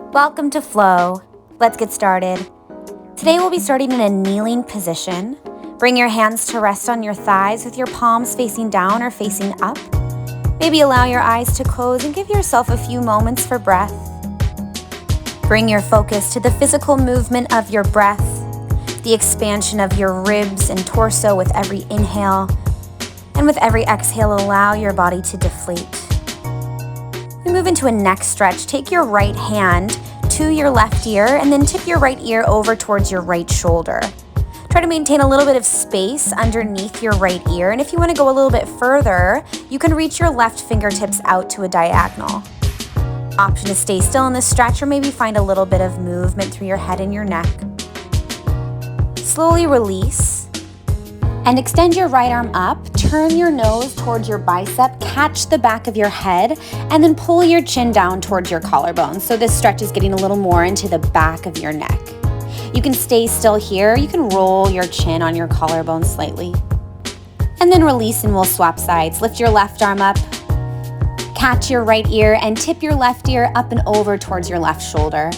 Welcome to Flow. Let's get started. Today we'll be starting in a kneeling position. Bring your hands to rest on your thighs with your palms facing down or facing up. Maybe allow your eyes to close and give yourself a few moments for breath. Bring your focus to the physical movement of your breath, the expansion of your ribs and torso with every inhale, and with every exhale, allow your body to deflate. We move into a neck stretch. Take your right hand to your left ear and then tip your right ear over towards your right shoulder. Try to maintain a little bit of space underneath your right ear, and if you want to go a little bit further, you can reach your left fingertips out to a diagonal. Option to stay still in this stretch or maybe find a little bit of movement through your head and your neck. Slowly release and extend your right arm up. Turn your nose towards your bicep, catch the back of your head, and then pull your chin down towards your collarbone. So this stretch is getting a little more into the back of your neck. You can stay still here. You can roll your chin on your collarbone slightly. And then release and we'll swap sides. Lift your left arm up, catch your right ear, and tip your left ear up and over towards your left shoulder.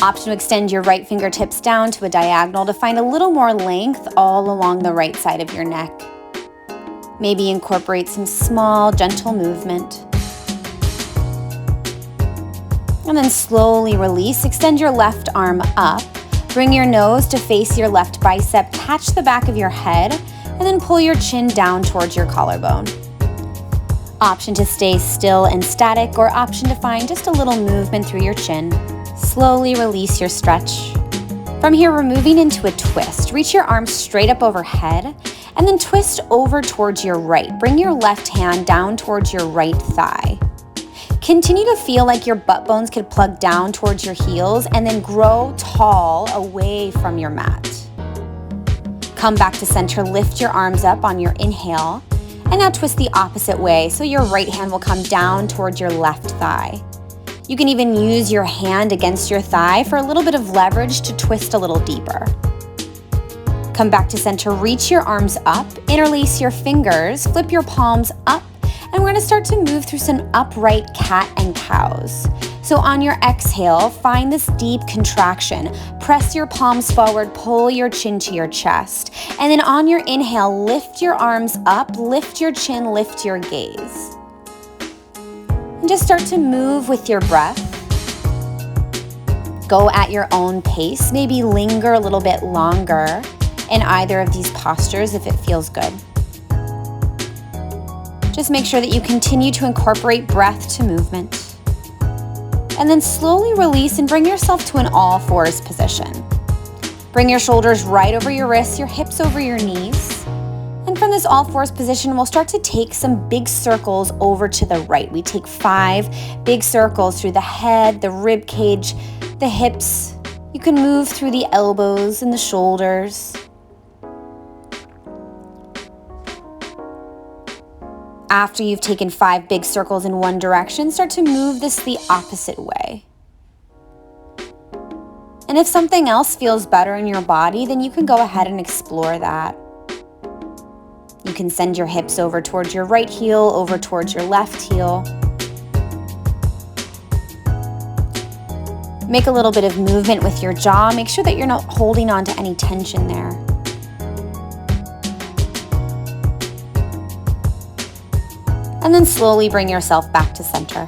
Option to extend your right fingertips down to a diagonal to find a little more length all along the right side of your neck. Maybe incorporate some small, gentle movement. And then slowly release. Extend your left arm up. Bring your nose to face your left bicep. Catch the back of your head, and then pull your chin down towards your collarbone. Option to stay still and static, or option to find just a little movement through your chin. Slowly release your stretch. From here, we're moving into a twist. Reach your arms straight up overhead and then twist over towards your right. Bring your left hand down towards your right thigh. Continue to feel like your butt bones could plug down towards your heels and then grow tall away from your mat. Come back to center, lift your arms up on your inhale, and now twist the opposite way. So your right hand will come down towards your left thigh. You can even use your hand against your thigh for a little bit of leverage to twist a little deeper. Come back to center, reach your arms up, interlace your fingers, flip your palms up, and we're going to start to move through some upright cat and cows. So on your exhale, find this deep contraction. Press your palms forward, pull your chin to your chest. And then on your inhale, lift your arms up, lift your chin, lift your gaze. And just start to move with your breath. Go at your own pace. Maybe linger a little bit longer in either of these postures if it feels good. Just make sure that you continue to incorporate breath to movement. And then slowly release and bring yourself to an all fours position. Bring your shoulders right over your wrists, your hips over your knees. And from this all fours position, we'll start to take some big circles over to the right. We take 5 big circles through the head, the rib cage, the hips. You can move through the elbows and the shoulders. After you've taken 5 big circles in one direction, start to move this the opposite way. And if something else feels better in your body, then you can go ahead and explore that. You can send your hips over towards your right heel, over towards your left heel. Make a little bit of movement with your jaw. Make sure that you're not holding on to any tension there. And then slowly bring yourself back to center.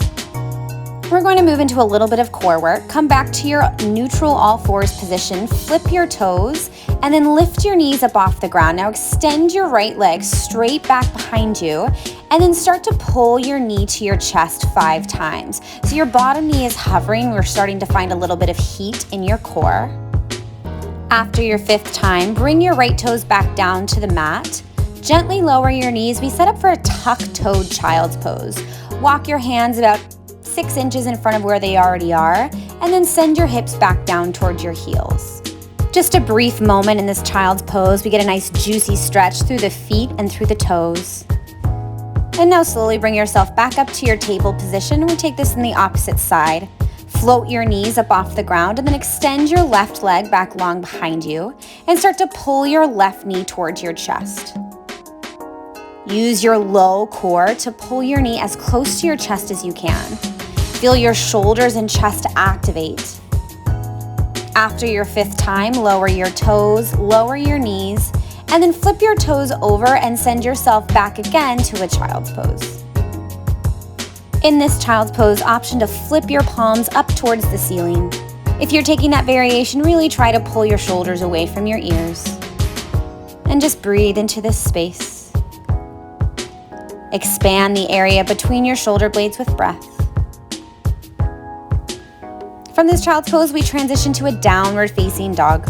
We're going to move into a little bit of core work. Come back to your neutral all fours position, flip your toes, and then lift your knees up off the ground. Now extend your right leg straight back behind you, and then start to pull your knee to your chest 5 times. So your bottom knee is hovering. We're starting to find a little bit of heat in your core. After your 5th time, bring your right toes back down to the mat. Gently lower your knees. We set up for a tuck-toed child's pose. Walk your hands about 6 inches in front of where they already are, and then send your hips back down towards your heels. Just a brief moment in this child's pose. We get a nice juicy stretch through the feet and through the toes. And now slowly bring yourself back up to your table position, and we take this in the opposite side. Float your knees up off the ground and then extend your left leg back long behind you and start to pull your left knee towards your chest. Use your low core to pull your knee as close to your chest as you can. Feel your shoulders and chest activate. After your 5th time, lower your toes, lower your knees, and then flip your toes over and send yourself back again to a child's pose. In this child's pose, option to flip your palms up towards the ceiling. If you're taking that variation, really try to pull your shoulders away from your ears. And just breathe into this space. Expand the area between your shoulder blades with breath. From this child's pose, we transition to a downward facing dog.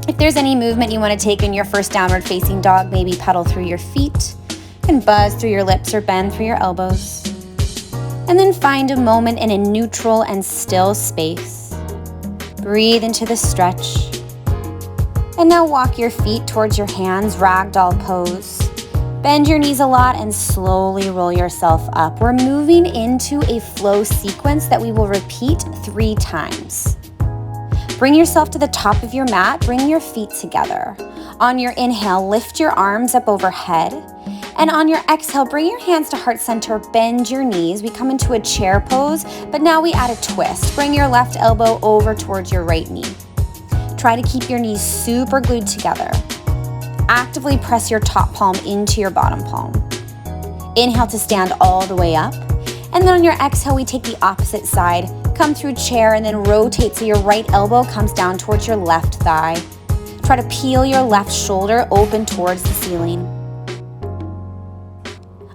If there's any movement you want to take in your first downward facing dog, maybe pedal through your feet, you can buzz through your lips or bend through your elbows. And then find a moment in a neutral and still space. Breathe into the stretch. And now walk your feet towards your hands, ragdoll pose. Bend your knees a lot and slowly roll yourself up. We're moving into a flow sequence that we will repeat 3 times. Bring yourself to the top of your mat, bring your feet together. On your inhale, lift your arms up overhead. And on your exhale, bring your hands to heart center, bend your knees. We come into a chair pose, but now we add a twist. Bring your left elbow over towards your right knee. Try to keep your knees super glued together. Actively press your top palm into your bottom palm. Inhale to stand all the way up. And then on your exhale, we take the opposite side. Come through chair and then rotate so your right elbow comes down towards your left thigh. Try to peel your left shoulder open towards the ceiling.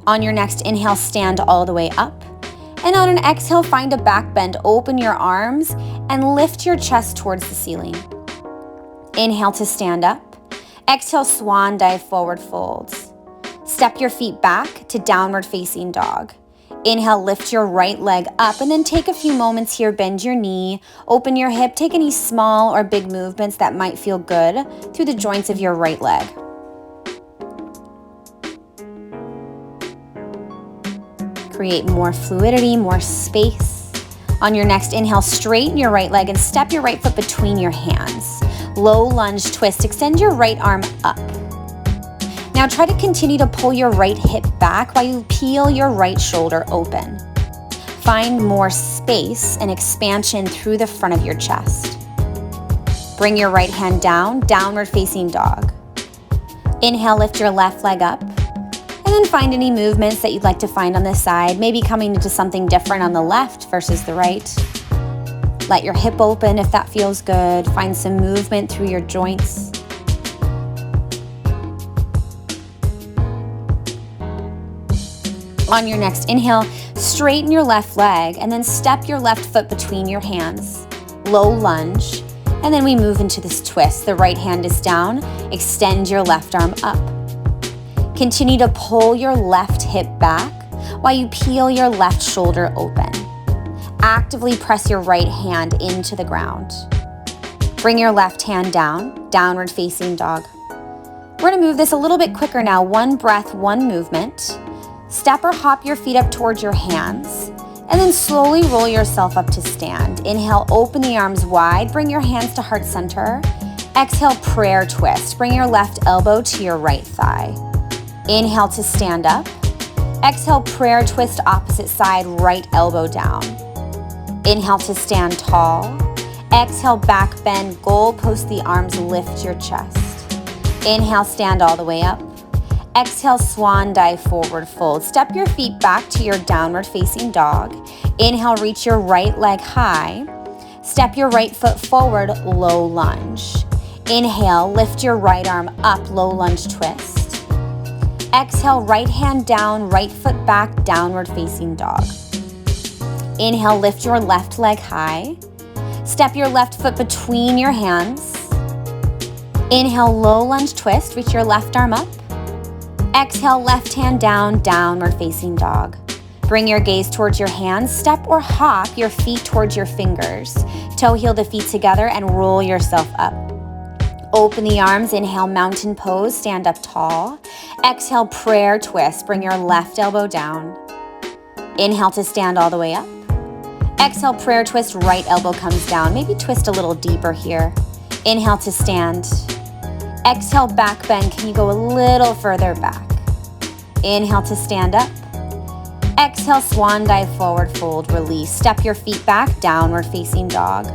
On your next inhale, stand all the way up. And on an exhale, find a back bend. Open your arms and lift your chest towards the ceiling. Inhale to stand up. Exhale, swan dive, forward folds. Step your feet back to downward facing dog. Inhale, lift your right leg up and then take a few moments here, bend your knee, open your hip, take any small or big movements that might feel good through the joints of your right leg. Create more fluidity, more space. On your next inhale, straighten your right leg and step your right foot between your hands. Low lunge twist, extend your right arm up. Now try to continue to pull your right hip back while you peel your right shoulder open. Find more space and expansion through the front of your chest. Bring your right hand down, downward facing dog. Inhale, lift your left leg up. And then find any movements that you'd like to find on this side, maybe coming into something different on the left versus the right. Let your hip open if that feels good. Find some movement through your joints. On your next inhale, straighten your left leg and then step your left foot between your hands. Low lunge. And then we move into this twist. The right hand is down. Extend your left arm up. Continue to pull your left hip back while you peel your left shoulder open. Actively press your right hand into the ground. Bring your left hand down, downward facing dog. We're gonna move this a little bit quicker now. 1 breath, 1 movement. Step or hop your feet up towards your hands, and then slowly roll yourself up to stand. Inhale, open the arms wide, bring your hands to heart center. Exhale, prayer twist. Bring your left elbow to your right thigh. Inhale to stand up. Exhale, prayer twist, opposite side, right elbow down. Inhale to stand tall. Exhale, back bend, goal post the arms, lift your chest. Inhale, stand all the way up. Exhale, swan dive, forward fold. Step your feet back to your downward facing dog. Inhale, reach your right leg high. Step your right foot forward, low lunge. Inhale, lift your right arm up, low lunge twist. Exhale, right hand down, right foot back, downward facing dog. Inhale, lift your left leg high. Step your left foot between your hands. Inhale, low lunge twist, reach your left arm up. Exhale, left hand down, downward facing dog. Bring your gaze towards your hands. Step or hop your feet towards your fingers. Toe heel the feet together and roll yourself up. Open the arms, inhale, mountain pose, stand up tall. Exhale, prayer twist, bring your left elbow down. Inhale to stand all the way up. Exhale, prayer twist, right elbow comes down. Maybe twist a little deeper here. Inhale to stand. Exhale, back bend. Can you go a little further back? Inhale to stand up. Exhale, swan dive, forward fold, release. Step your feet back, downward facing dog.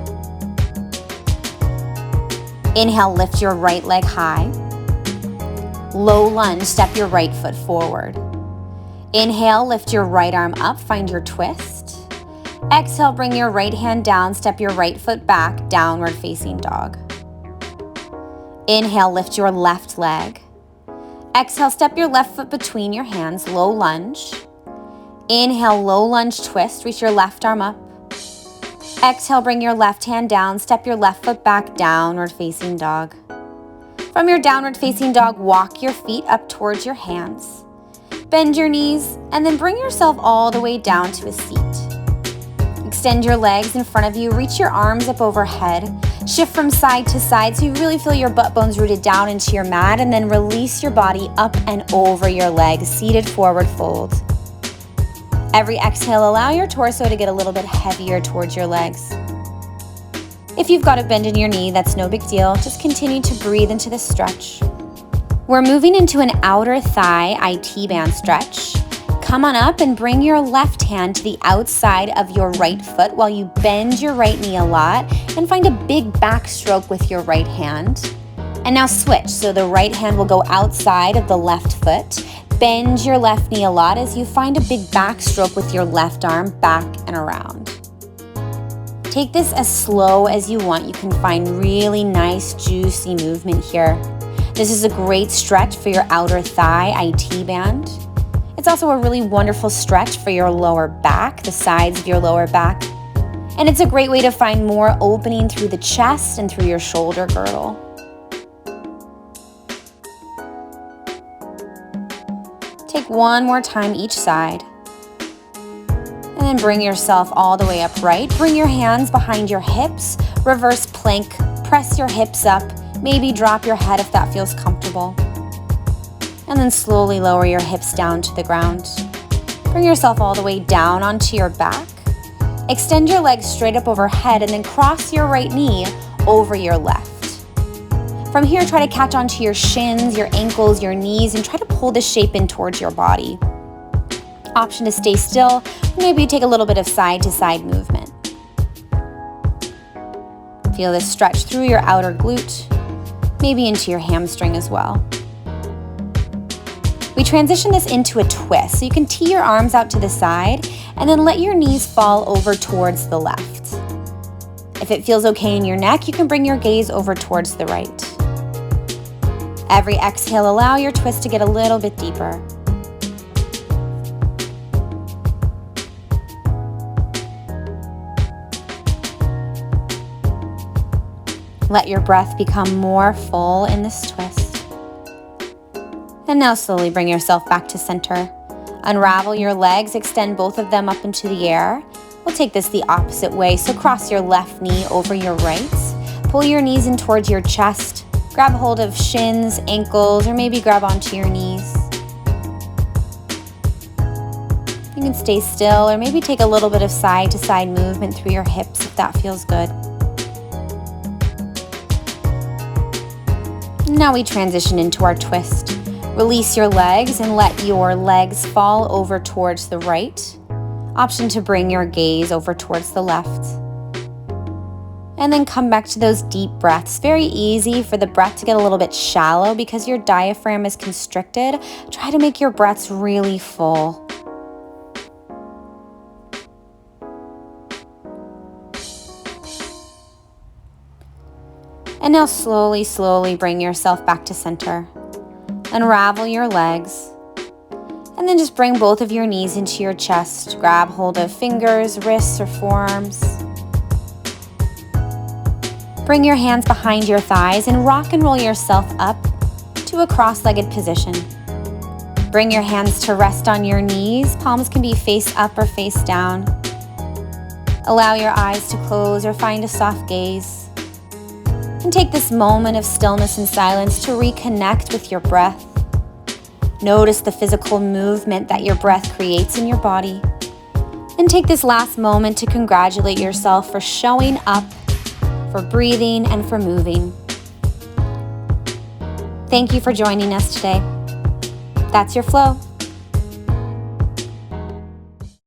Inhale, lift your right leg high. Low lunge, step your right foot forward. Inhale, lift your right arm up, find your twist. Exhale, bring your right hand down, step your right foot back, downward facing dog. Inhale, lift your left leg. Exhale, step your left foot between your hands, low lunge. Inhale, low lunge twist, reach your left arm up. Exhale, bring your left hand down, step your left foot back, downward facing dog. From your downward facing dog, walk your feet up towards your hands. Bend your knees, and then bring yourself all the way down to a seat. Extend your legs in front of you, reach your arms up overhead. Shift from side to side so you really feel your butt bones rooted down into your mat, and then release your body up and over your legs, seated forward fold. Every exhale, allow your torso to get a little bit heavier towards your legs. If you've got a bend in your knee, that's no big deal. Just continue to breathe into the stretch. We're moving into an outer thigh IT band stretch. Come on up and bring your left hand to the outside of your right foot while you bend your right knee a lot and find a big backstroke with your right hand. And now switch, so the right hand will go outside of the left foot. Bend your left knee a lot as you find a big backstroke with your left arm back and around. Take this as slow as you want. You can find really nice, juicy movement here. This is a great stretch for your outer thigh IT band. It's also a really wonderful stretch for your lower back, the sides of your lower back. And it's a great way to find more opening through the chest and through your shoulder girdle. Take one more time each side. And then bring yourself all the way upright. Bring your hands behind your hips. Reverse plank. Press your hips up. Maybe drop your head if that feels comfortable. And then slowly lower your hips down to the ground. Bring yourself all the way down onto your back. Extend your legs straight up overhead and then cross your right knee over your left. From here, try to catch onto your shins, your ankles, your knees, and try to pull the shape in towards your body. Option to stay still, maybe take a little bit of side to side movement. Feel this stretch through your outer glute, maybe into your hamstring as well. We transition this into a twist, so you can tee your arms out to the side and then let your knees fall over towards the left. If it feels okay in your neck, you can bring your gaze over towards the right. Every exhale, allow your twist to get a little bit deeper. Let your breath become more full in this twist. And now slowly bring yourself back to center. Unravel your legs, extend both of them up into the air. We'll take this the opposite way, so cross your left knee over your right. Pull your knees in towards your chest. Grab hold of shins, ankles, or maybe grab onto your knees. You can stay still or maybe take a little bit of side to side movement through your hips if that feels good. Now we transition into our twist. Release your legs and let your legs fall over towards the right. Option to bring your gaze over towards the left. And then come back to those deep breaths. Very easy for the breath to get a little bit shallow because your diaphragm is constricted. Try to make your breaths really full. And now slowly, slowly bring yourself back to center. Unravel your legs. And then just bring both of your knees into your chest. Grab hold of fingers, wrists, or forearms. Bring your hands behind your thighs and rock and roll yourself up to a cross-legged position. Bring your hands to rest on your knees. Palms can be face up or face down. Allow your eyes to close or find a soft gaze. And take this moment of stillness and silence to reconnect with your breath. Notice the physical movement that your breath creates in your body. And take this last moment to congratulate yourself for showing up, for breathing, and for moving. Thank you for joining us today. That's your flow.